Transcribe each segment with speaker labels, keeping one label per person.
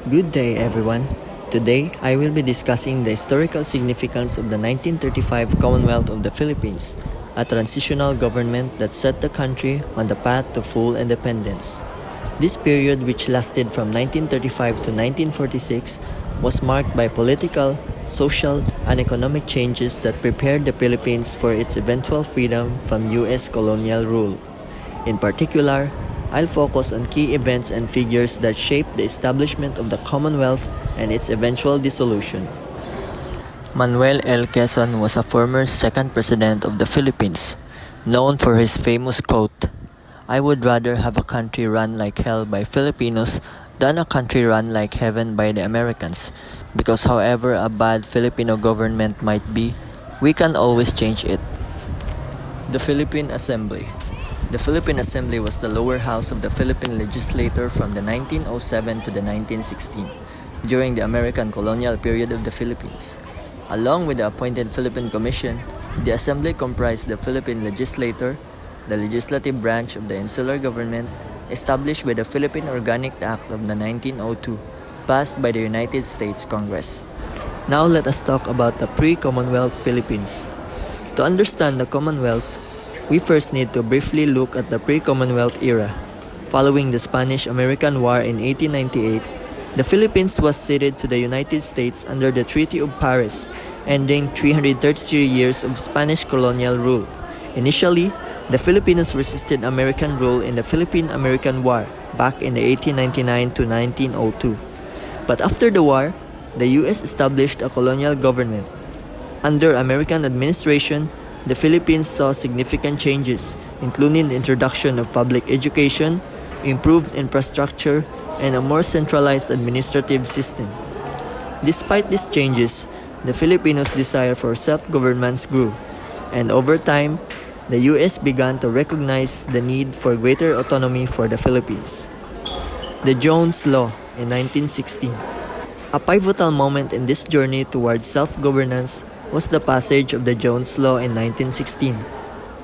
Speaker 1: Good day, everyone. Today, I will be discussing the historical significance of the 1935 Commonwealth of the Philippines, a transitional government that set the country on the path to full independence. This period, which lasted from 1935 to 1946, was marked by political, social, and economic changes that prepared the Philippines for its eventual freedom from U.S. colonial rule. In particular, I'll focus on key events and figures that shaped the establishment of the Commonwealth and its eventual dissolution. Manuel L. Quezon was a former second president of the Philippines, known for his famous quote, "I would rather have a country run like hell by Filipinos than a country run like heaven by the Americans, because however a bad Filipino government might be, we can always change it." The Philippine Assembly. The Philippine Assembly was the lower house of the Philippine legislature from the 1907 to the 1916, during the American colonial period of the Philippines. Along with the appointed Philippine Commission, the Assembly comprised the Philippine legislature, the legislative branch of the insular government, established by the Philippine Organic Act of the 1902, passed by the United States Congress. Now let us talk about the pre-Commonwealth Philippines. To understand the Commonwealth, we first need to briefly look at the pre-Commonwealth era. Following the Spanish-American War in 1898, the Philippines was ceded to the United States under the Treaty of Paris, ending 333 years of Spanish colonial rule. Initially, the Filipinos resisted American rule in the Philippine-American War back in the 1899 to 1902. But after the war, the U.S. established a colonial government. Under American administration, the Philippines saw significant changes, including the introduction of public education, improved infrastructure, and a more centralized administrative system. Despite these changes, the Filipinos' desire for self-governance grew, and over time, the U.S. began to recognize the need for greater autonomy for the Philippines. The Jones Law in 1916. A pivotal moment in this journey towards self-governance was the passage of the Jones Law in 1916,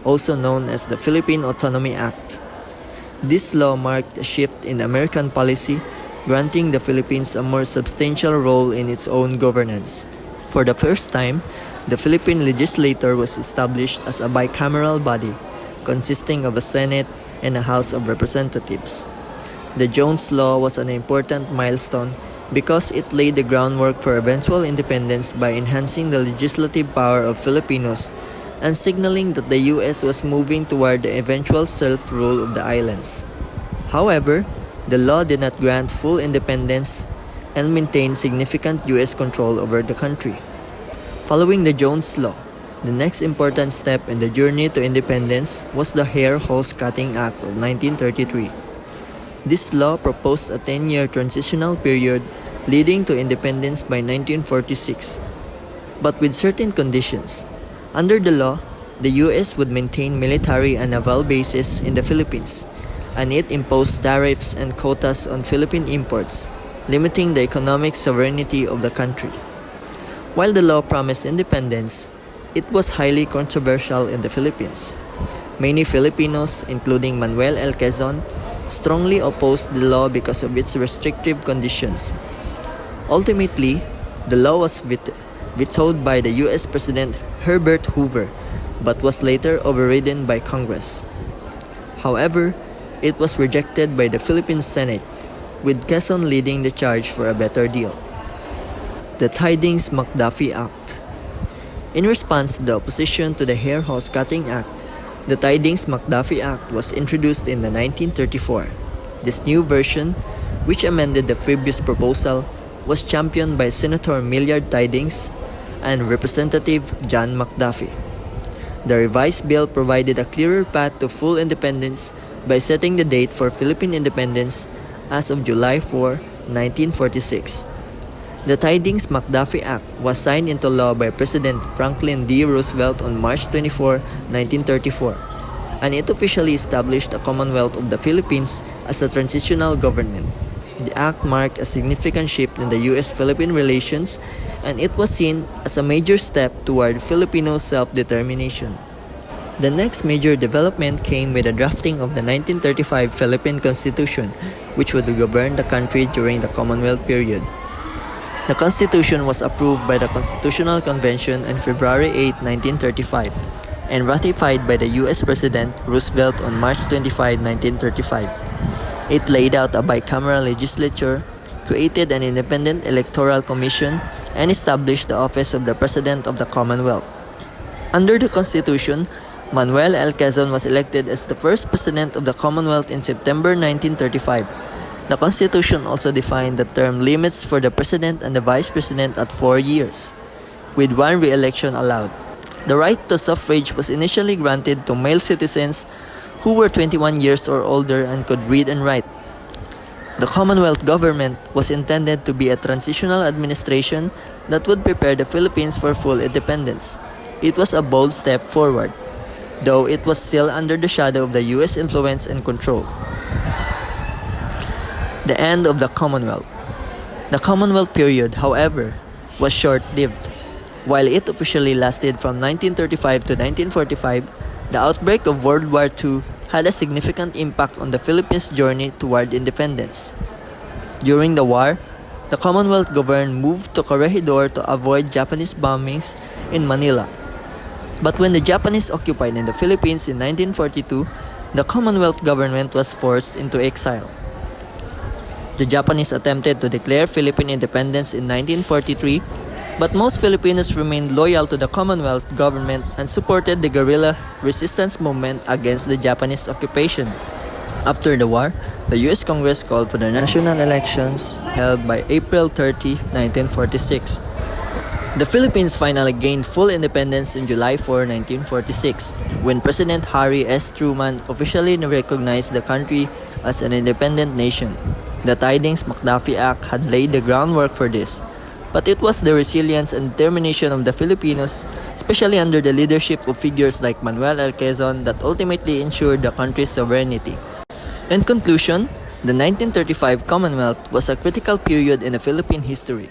Speaker 1: also known as the Philippine Autonomy Act. This law marked a shift in American policy, granting the Philippines a more substantial role in its own governance. For the first time, the Philippine legislature was established as a bicameral body, consisting of a Senate and a House of Representatives. The Jones Law was an important milestone because it laid the groundwork for eventual independence by enhancing the legislative power of Filipinos and signaling that the U.S. was moving toward the eventual self-rule of the islands. However, the law did not grant full independence and maintained significant U.S. control over the country. Following the Jones Law, the next important step in the journey to independence was the Hair-Hose-Cutting Act of 1933. This law proposed a 10-year transitional period leading to independence by 1946, but with certain conditions. Under the law, the U.S. would maintain military and naval bases in the Philippines, and it imposed tariffs and quotas on Philippine imports, limiting the economic sovereignty of the country. While the law promised independence, it was highly controversial in the Philippines. Many Filipinos, including Manuel L. Quezon, strongly opposed the law because of its restrictive conditions. Ultimately, the law was vetoed by the U.S. President Herbert Hoover, but was later overridden by Congress. However, it was rejected by the Philippine Senate, with Quezon leading the charge for a better deal. The Tidings-McDuffie Act. In response to the opposition to the Hair-Hose-Cutting Act, the Tidings-McDuffie Act was introduced in the 1934. This new version, which amended the previous proposal, was championed by Senator Millard Tidings and Representative John McDuffie. The revised bill provided a clearer path to full independence by setting the date for Philippine independence as of July 4, 1946. The Tidings-McDuffie Act was signed into law by President Franklin D. Roosevelt on March 24, 1934, and it officially established a Commonwealth of the Philippines as a transitional government. The act marked a significant shift in the U.S.-Philippine relations, and it was seen as a major step toward Filipino self-determination. The next major development came with the drafting of the 1935 Philippine Constitution, which would govern the country during the Commonwealth period. The Constitution was approved by the Constitutional Convention on February 8, 1935, and ratified by the U.S. President Roosevelt on March 25, 1935. It laid out a bicameral legislature, created an independent electoral commission, and established the office of the President of the Commonwealth. Under the Constitution, Manuel L. Quezon was elected as the first President of the Commonwealth in September 1935. The Constitution also defined the term limits for the President and the Vice President at 4 years, with one re-election allowed. The right to suffrage was initially granted to male citizens who were 21 years or older and could read and write. The Commonwealth government was intended to be a transitional administration that would prepare the Philippines for full independence. It was a bold step forward, though it was still under the shadow of the U.S. influence and control. The end of the Commonwealth. The Commonwealth period, however, was short-lived. While it officially lasted from 1935 to 1945, the outbreak of World War II had a significant impact on the Philippines' journey toward independence. During the war, the Commonwealth government moved to Corregidor to avoid Japanese bombings in Manila. But when the Japanese occupied in the Philippines in 1942, the Commonwealth government was forced into exile. The Japanese attempted to declare Philippine independence in 1943, but most Filipinos remained loyal to the Commonwealth government and supported the guerrilla resistance movement against the Japanese occupation. After the war, the U.S. Congress called for the national elections held by April 30, 1946. The Philippines finally gained full independence on July 4, 1946, when President Harry S. Truman officially recognized the country as an independent nation. The Tidings-McDuffie Act had laid the groundwork for this, but it was the resilience and determination of the Filipinos, especially under the leadership of figures like Manuel L. Quezon, that ultimately ensured the country's sovereignty. In conclusion, the 1935 Commonwealth was a critical period in the Philippine history.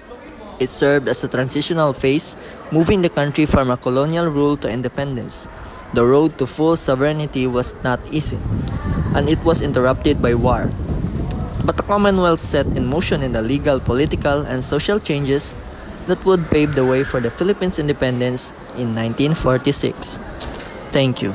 Speaker 1: It served as a transitional phase, moving the country from a colonial rule to independence. The road to full sovereignty was not easy, and it was interrupted by war. But the Commonwealth set in motion the legal, political, and social changes that would pave the way for the Philippines' independence in 1946. Thank you.